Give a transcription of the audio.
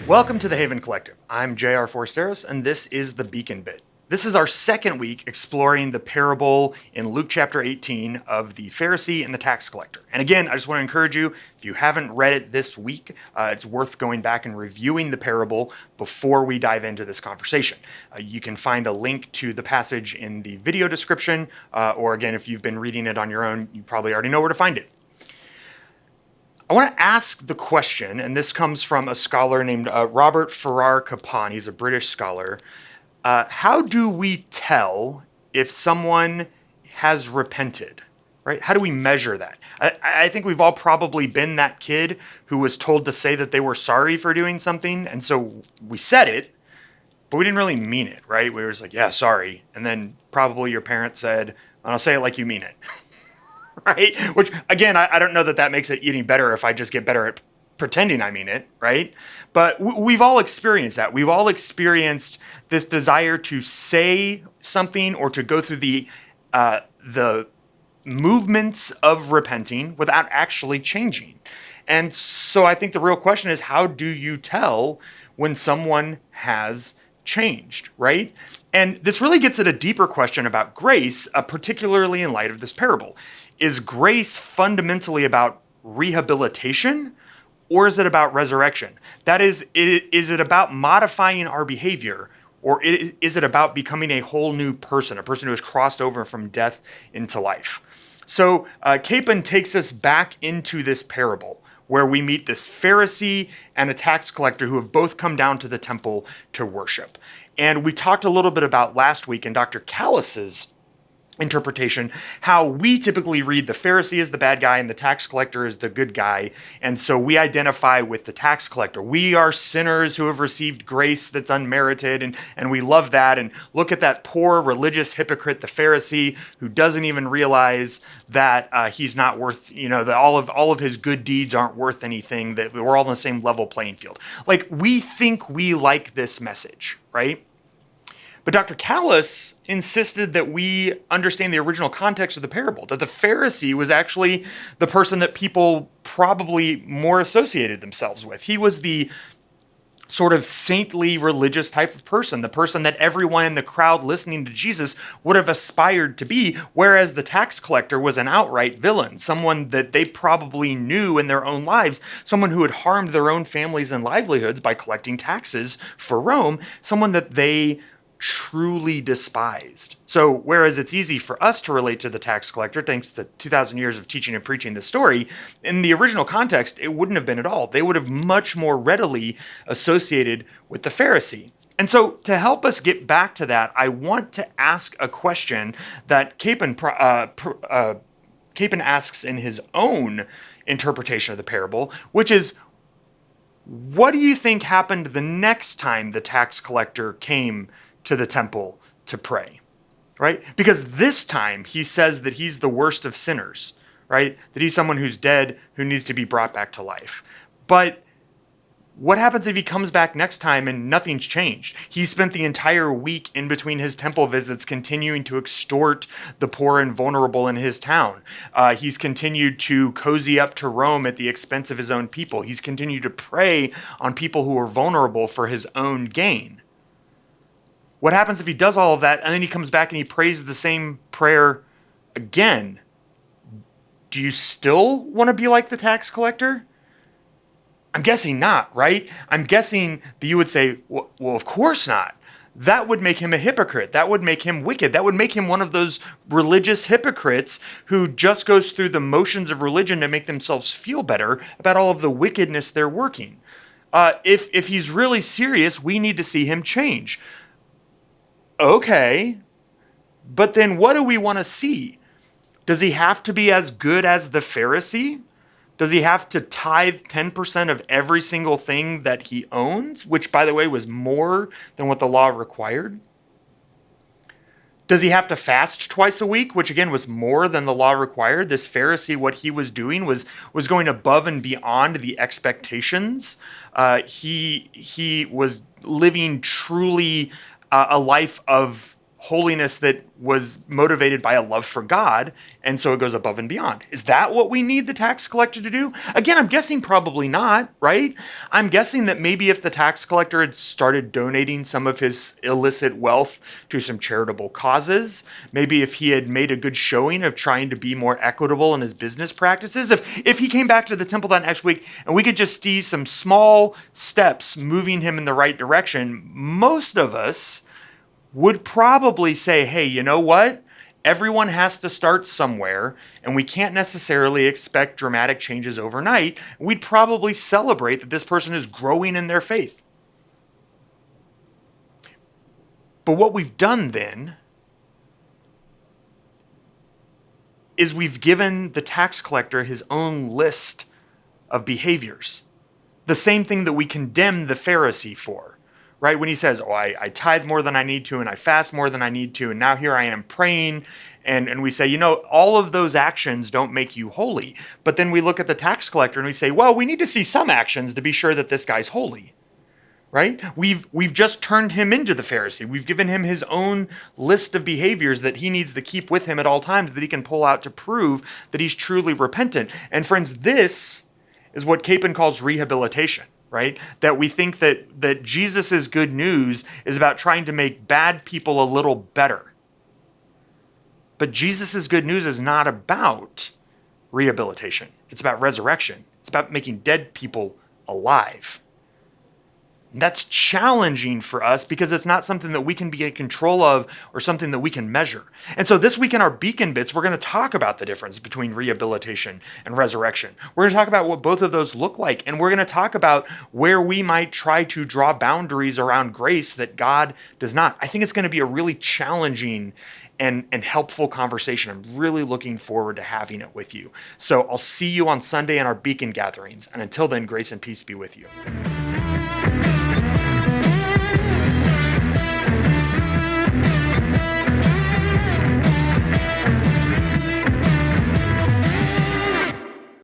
Welcome to the Haven Collective. I'm J.R. Forsteros, and this is the Beacon Bit. This is our second week exploring the parable in Luke chapter 18 of the Pharisee and the tax collector. And again, I just want to encourage you, if you haven't read it this week, it's worth going back and reviewing the parable before we dive into this conversation. You can find a link to the passage in the video description, or again, if you've been reading it on your own, you probably already know where to find it. I want to ask the question, and this comes from a scholar named Robert Farrar Capon. He's a British scholar. How do we tell if someone has repented, right? How do we measure that? I think we've all probably been that kid who was told to say that they were sorry for doing something, and so we said it, but we didn't really mean it, right? We were just like, yeah, sorry. And then probably your parent said, I'll say it like you mean it. Right? Which, again, I don't know that makes it any better if I just get better at pretending I mean it, right? But we've all experienced that. We've all experienced this desire to say something or to go through the movements of repenting without actually changing. And so I think the real question is, how do you tell when someone has changed, right? And this really gets at a deeper question about grace, particularly in light of this parable. Is grace fundamentally about rehabilitation, or is it about resurrection? That is it about modifying our behavior, or is it about becoming a whole new person, a person who has crossed over from death into life? So Capon takes us back into this parable, where we meet this Pharisee and a tax collector who have both come down to the temple to worship. And we talked a little bit about last week in Dr. Callis's interpretation, how we typically read the Pharisee as the bad guy and the tax collector as the good guy. And so we identify with the tax collector. We are sinners who have received grace that's unmerited, and we love that. And look at that poor religious hypocrite, the Pharisee, who doesn't even realize that he's not worth, that all of his good deeds aren't worth anything, that we're all on the same level playing field. Like, we think we like this message, right? But Dr. Callis insisted that we understand the original context of the parable, that the Pharisee was actually the person that people probably more associated themselves with. He was the sort of saintly religious type of person, the person that everyone in the crowd listening to Jesus would have aspired to be, whereas the tax collector was an outright villain, someone that they probably knew in their own lives, someone who had harmed their own families and livelihoods by collecting taxes for Rome, someone that they truly despised. So whereas it's easy for us to relate to the tax collector, thanks to 2,000 years of teaching and preaching this story, in the original context, it wouldn't have been at all. They would have much more readily associated with the Pharisee. And so to help us get back to that, I want to ask a question that Capon asks in his own interpretation of the parable, which is, what do you think happened the next time the tax collector came to the temple to pray, right? Because this time he says that he's the worst of sinners, right? That he's someone who's dead, who needs to be brought back to life. But what happens if he comes back next time and nothing's changed? He spent the entire week in between his temple visits continuing to extort the poor and vulnerable in his town. He's continued to cozy up to Rome at the expense of his own people. He's continued to prey on people who are vulnerable for his own gain. What happens if he does all of that and then he comes back and he prays the same prayer again? Do you still want to be like the tax collector? I'm guessing not, right? I'm guessing that you would say, well, of course not. That would make him a hypocrite. That would make him wicked. That would make him one of those religious hypocrites who just goes through the motions of religion to make themselves feel better about all of the wickedness they're working. If he's really serious, we need to see him change. Okay, but then what do we want to see? Does he have to be as good as the Pharisee? Does he have to tithe 10% of every single thing that he owns, which, by the way, was more than what the law required? Does he have to fast twice a week, which, again, was more than the law required? This Pharisee, what he was doing was going above and beyond the expectations. He was living truly a life of holiness that was motivated by a love for God, and so it goes above and beyond. Is that what we need the tax collector to do? Again, I'm guessing probably not, right? I'm guessing that maybe if the tax collector had started donating some of his illicit wealth to some charitable causes, maybe if he had made a good showing of trying to be more equitable in his business practices, if he came back to the temple that next week and we could just see some small steps moving him in the right direction, most of us would probably say, hey, you know what? Everyone has to start somewhere, and we can't necessarily expect dramatic changes overnight. We'd probably celebrate that this person is growing in their faith. But what we've done then is we've given the tax collector his own list of behaviors. The same thing that we condemn the Pharisee for, right? When he says, oh, I tithe more than I need to, and I fast more than I need to, and now here I am praying, and we say, you know, all of those actions don't make you holy. But then we look at the tax collector and we say, well, we need to see some actions to be sure that this guy's holy, right? We've just turned him into the Pharisee. We've given him his own list of behaviors that he needs to keep with him at all times that he can pull out to prove that he's truly repentant. And friends, this is what Capon calls rehabilitation, right? That we think that Jesus' good news is about trying to make bad people a little better. But Jesus' good news is not about rehabilitation. It's about resurrection. It's about making dead people alive. And that's challenging for us because it's not something that we can be in control of or something that we can measure. And so this week in our Beacon Bits, we're going to talk about the difference between rehabilitation and resurrection. We're going to talk about what both of those look like. And we're going to talk about where we might try to draw boundaries around grace that God does not. I think it's going to be a really challenging and helpful conversation. I'm really looking forward to having it with you. So I'll see you on Sunday in our Beacon gatherings. And until then, grace and peace be with you.